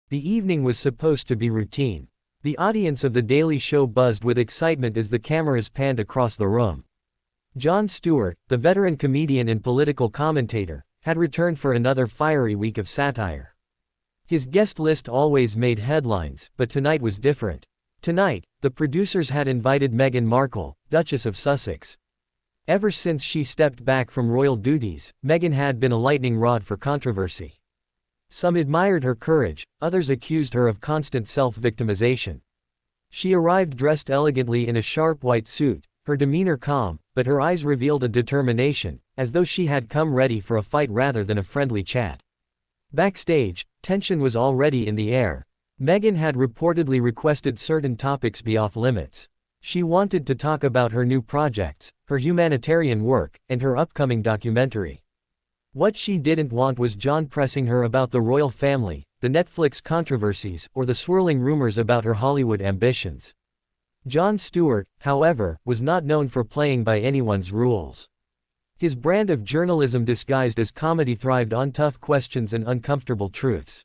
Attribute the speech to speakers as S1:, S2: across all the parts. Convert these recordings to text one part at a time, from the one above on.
S1: The evening was supposed to be routine. The audience of The Daily Show buzzed with excitement as the cameras panned across the room. Jon Stewart, the veteran comedian and political commentator, had returned for another fiery week of satire. His guest list always made headlines, but tonight was different. Tonight, the producers had invited Meghan Markle, Duchess of Sussex. Ever since she stepped back from royal duties, Meghan had been a lightning rod for controversy. Some admired her courage, others accused her of constant self-victimization. She arrived dressed elegantly in a sharp white suit, her demeanor calm, but her eyes revealed a determination, as though she had come ready for a fight rather than a friendly chat. Backstage, tension was already in the air. Meghan had reportedly requested certain topics be off limits. She wanted to talk about her new projects, her humanitarian work, and her upcoming documentary. What she didn't want was Jon pressing her about the royal family, the Netflix controversies, or the swirling rumors about her Hollywood ambitions. Jon Stewart, however, was not known for playing by anyone's rules. His brand of journalism disguised as comedy thrived on tough questions and uncomfortable truths.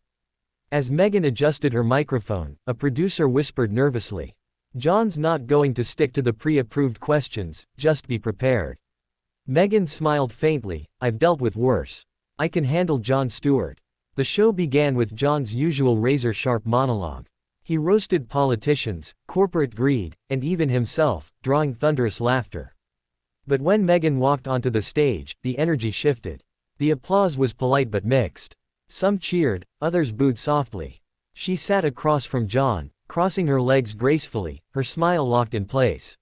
S1: As Meghan adjusted her microphone, a producer whispered nervously, "Jon's not going to stick to the pre-approved questions, just be prepared." Meghan smiled faintly, "I've dealt with worse. I can handle Jon Stewart." The show began with Jon's usual razor-sharp monologue. He roasted politicians, corporate greed, and even himself, drawing thunderous laughter. But when Meghan walked onto the stage, the energy shifted. The applause was polite but mixed. Some cheered, others booed softly. She sat across from Jon, crossing her legs gracefully, her smile locked in place.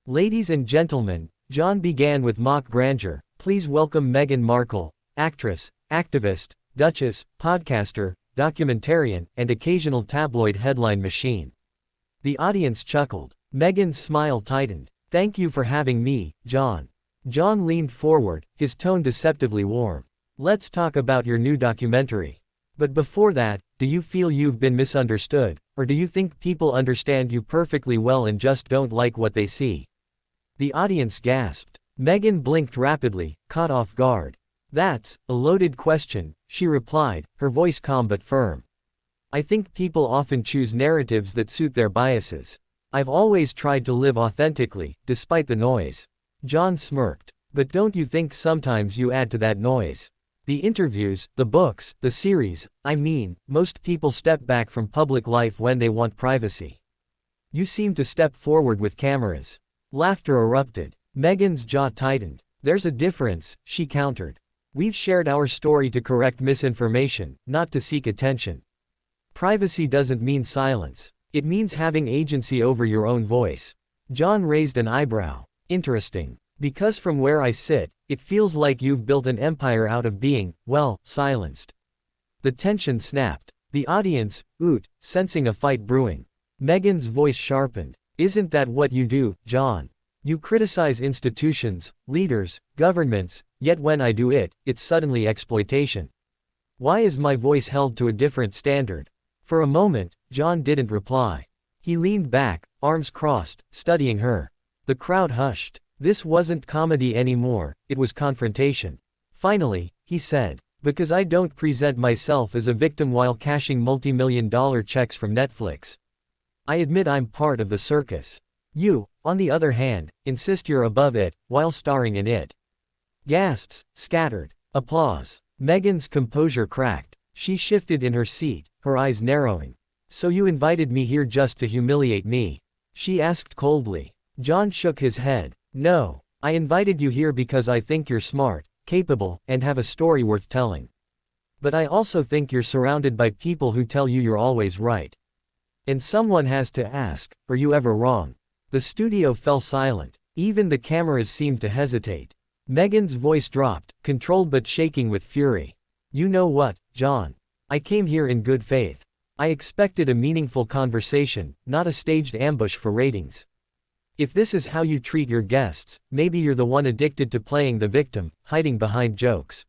S1: "Ladies and gentlemen," Jon began with mock grandeur, "please welcome Meghan Markle, actress, activist, duchess, podcaster, documentarian, and occasional tabloid headline machine." The audience chuckled. Meghan's smile tightened. "Thank you for having me, Jon." Jon leaned forward, his tone deceptively warm. "Let's talk about your new documentary. But before that, do you feel you've been misunderstood, or do you think people understand you perfectly well and just don't like what they see?" The audience gasped. Meghan blinked rapidly, caught off guard. "That's a loaded question," she replied, her voice calm but firm. "I think people often choose narratives that suit their biases. I've always tried to live authentically, despite the noise." Jon smirked. "But don't you think sometimes you add to that noise? The interviews, the books, the series, I mean, most people step back from public life when they want privacy. You seem to step forward with cameras." Laughter erupted. Meghan's jaw tightened. "There's a difference," she countered. "We've shared our story to correct misinformation, not to seek attention. Privacy doesn't mean silence. It means having agency over your own voice." Jon raised an eyebrow. "Interesting. Because from where I sit, it feels like you've built an empire out of being, well, silenced." The tension snapped. The audience, sensing a fight brewing. Meghan's voice sharpened. "Isn't that what you do, Jon? You criticize institutions, leaders, governments, yet when I do it, it's suddenly exploitation. Why is my voice held to a different standard?" For a moment, Jon didn't reply. He leaned back, arms crossed, studying her. The crowd hushed. This wasn't comedy anymore, it was confrontation. Finally, he said, "Because I don't present myself as a victim while cashing multi-million-dollar checks from Netflix. I admit I'm part of the circus. You, on the other hand, insist you're above it, while starring in it." Gasps scattered. Applause. Meghan's composure cracked. She shifted in her seat, her eyes narrowing. "So you invited me here just to humiliate me?" she asked coldly. Jon shook his head. "No. I invited you here because I think you're smart, capable, and have a story worth telling. But I also think you're surrounded by people who tell you you're always right. And someone has to ask, are you ever wrong?" The studio fell silent. Even the cameras seemed to hesitate. Meghan's voice dropped, controlled but shaking with fury. "You know what, Jon? I came here in good faith. I expected a meaningful conversation, not a staged ambush for ratings. If this is how you treat your guests, maybe you're the one addicted to playing the victim, hiding behind jokes."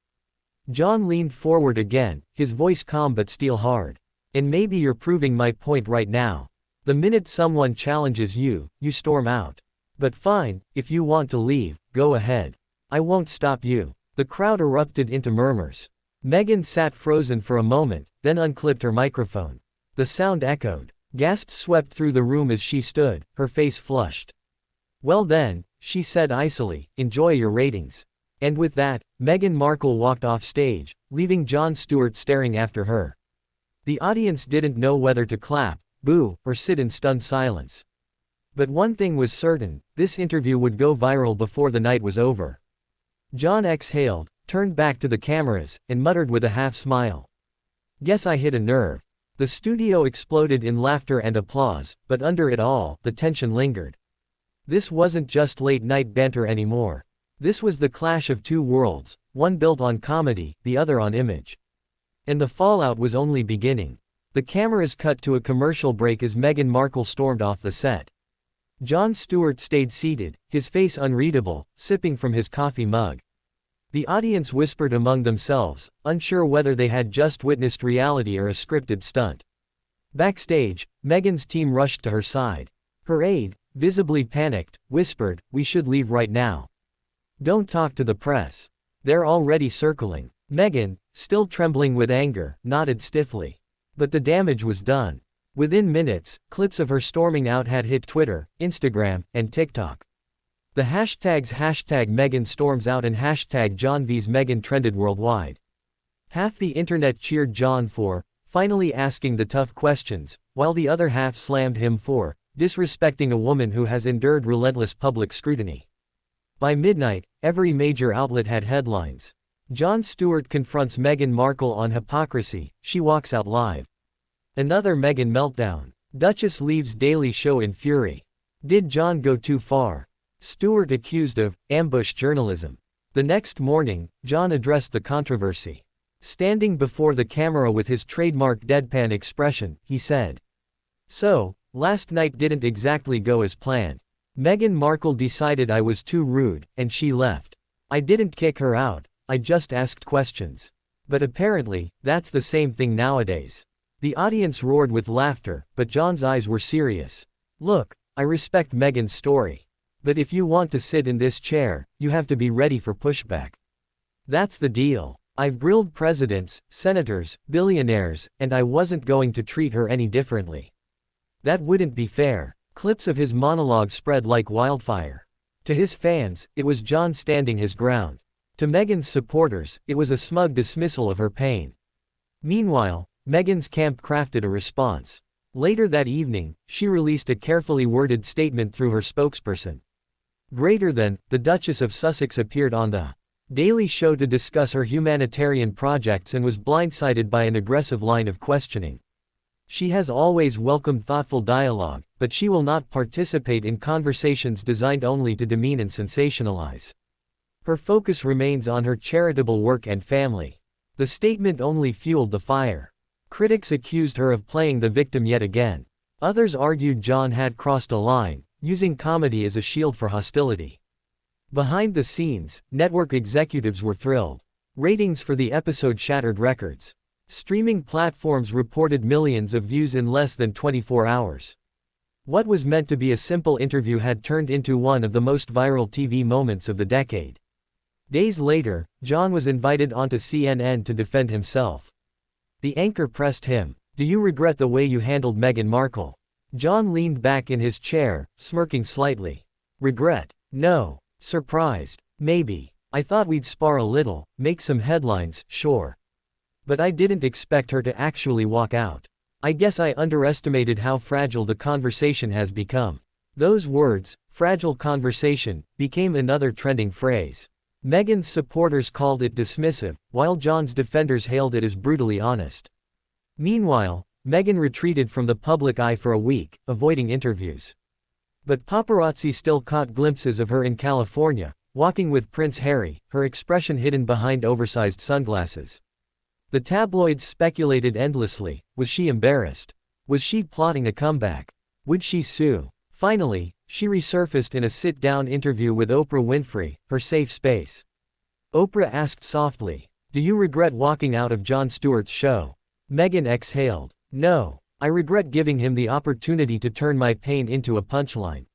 S1: Jon leaned forward again, his voice calm but steel hard. "And maybe you're proving my point right now. The minute someone challenges you, you storm out. But fine, if you want to leave, go ahead. I won't stop you." The crowd erupted into murmurs. Meghan sat frozen for a moment, then unclipped her microphone. The sound echoed. Gasps swept through the room as she stood, her face flushed. "Well then," she said icily, "enjoy your ratings." And with that, Meghan Markle walked off stage, leaving Jon Stewart staring after her. The audience didn't know whether to clap, boo, or sit in stunned silence. But one thing was certain, this interview would go viral before the night was over. Jon exhaled, turned back to the cameras, and muttered with a half-smile. "Guess I hit a nerve." The studio exploded in laughter and applause, but under it all, the tension lingered. This wasn't just late-night banter anymore. This was the clash of two worlds, one built on comedy, the other on image. And the fallout was only beginning. The cameras cut to a commercial break as Meghan Markle stormed off the set. Jon Stewart stayed seated, his face unreadable, sipping from his coffee mug. The audience whispered among themselves, unsure whether they had just witnessed reality or a scripted stunt. Backstage, Meghan's team rushed to her side. Her aide, visibly panicked, whispered, "We should leave right now. Don't talk to the press. They're already circling." Meghan, still trembling with anger, nodded stiffly. But the damage was done. Within minutes, clips of her storming out had hit Twitter, Instagram, and TikTok. The hashtags #Meghan storms out and #Jon vs Meghan trended worldwide. Half the internet cheered Jon for finally asking the tough questions, while the other half slammed him for disrespecting a woman who has endured relentless public scrutiny. By midnight, every major outlet had headlines. Jon Stewart confronts Meghan Markle on hypocrisy, she walks out live. Another Meghan meltdown. Duchess leaves Daily Show in fury. Did Jon go too far? Stewart accused of ambush journalism. The next morning, Jon addressed the controversy. Standing before the camera with his trademark deadpan expression, he said, "So, last night didn't exactly go as planned. Meghan Markle decided I was too rude, and she left. I didn't kick her out, I just asked questions. But apparently, that's the same thing nowadays." The audience roared with laughter, but Jon's eyes were serious. "Look, I respect Meghan's story. But if you want to sit in this chair, you have to be ready for pushback. That's the deal. I've grilled presidents, senators, billionaires, and I wasn't going to treat her any differently. That wouldn't be fair." Clips of his monologue spread like wildfire. To his fans, it was Jon standing his ground. To Meghan's supporters, it was a smug dismissal of her pain. Meanwhile, Meghan's camp crafted a response. Later that evening, she released a carefully worded statement through her spokesperson. Greater than, the Duchess of Sussex appeared on The Daily Show to discuss her humanitarian projects and was blindsided by an aggressive line of questioning. She has always welcomed thoughtful dialogue, but she will not participate in conversations designed only to demean and sensationalize. Her focus remains on her charitable work and family. The statement only fueled the fire. Critics accused her of playing the victim yet again. Others argued Jon had crossed a line, using comedy as a shield for hostility. Behind the scenes, network executives were thrilled. Ratings for the episode shattered records. Streaming platforms reported millions of views in less than 24 hours. What was meant to be a simple interview had turned into one of the most viral TV moments of the decade. Days later, Jon was invited onto CNN to defend himself. The anchor pressed him, "Do you regret the way you handled Meghan Markle?" Jon leaned back in his chair, smirking slightly. "Regret? No. Surprised? Maybe. I thought we'd spar a little, make some headlines, sure. But I didn't expect her to actually walk out. I guess I underestimated how fragile the conversation has become." Those words, fragile conversation, became another trending phrase. Meghan's supporters called it dismissive, while Jon's defenders hailed it as brutally honest. Meanwhile, Meghan retreated from the public eye for a week, avoiding interviews. But paparazzi still caught glimpses of her in California, walking with Prince Harry, her expression hidden behind oversized sunglasses. The tabloids speculated endlessly. Was she embarrassed? Was she plotting a comeback? Would she sue? Finally, she resurfaced in a sit-down interview with Oprah Winfrey, her safe space. Oprah asked softly, "Do you regret walking out of Jon Stewart's show?" Meghan exhaled. "No. I regret giving him the opportunity to turn my pain into a punchline.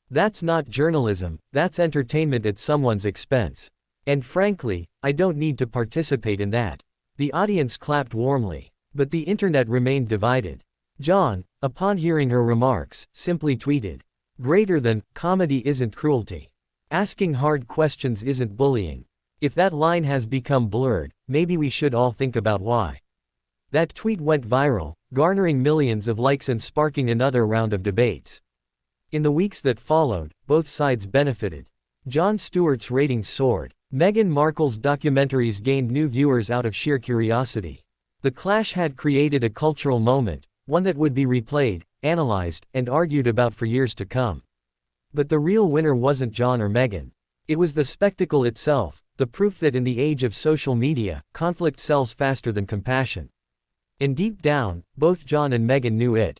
S1: That's not journalism, that's entertainment at someone's expense. And frankly, I don't need to participate in that." The audience clapped warmly. But the internet remained divided. Jon, upon hearing her remarks, simply tweeted, "Greater than, comedy isn't cruelty. Asking hard questions isn't bullying. If that line has become blurred, maybe we should all think about why." That tweet went viral, garnering millions of likes and sparking another round of debates. In the weeks that followed, both sides benefited. Jon Stewart's ratings soared. Meghan Markle's documentaries gained new viewers out of sheer curiosity. The clash had created a cultural moment, one that would be replayed, analyzed, and argued about for years to come. But the real winner wasn't Jon or Meghan. It was the spectacle itself, the proof that in the age of social media, conflict sells faster than compassion. And deep down, both Jon and Meghan knew it.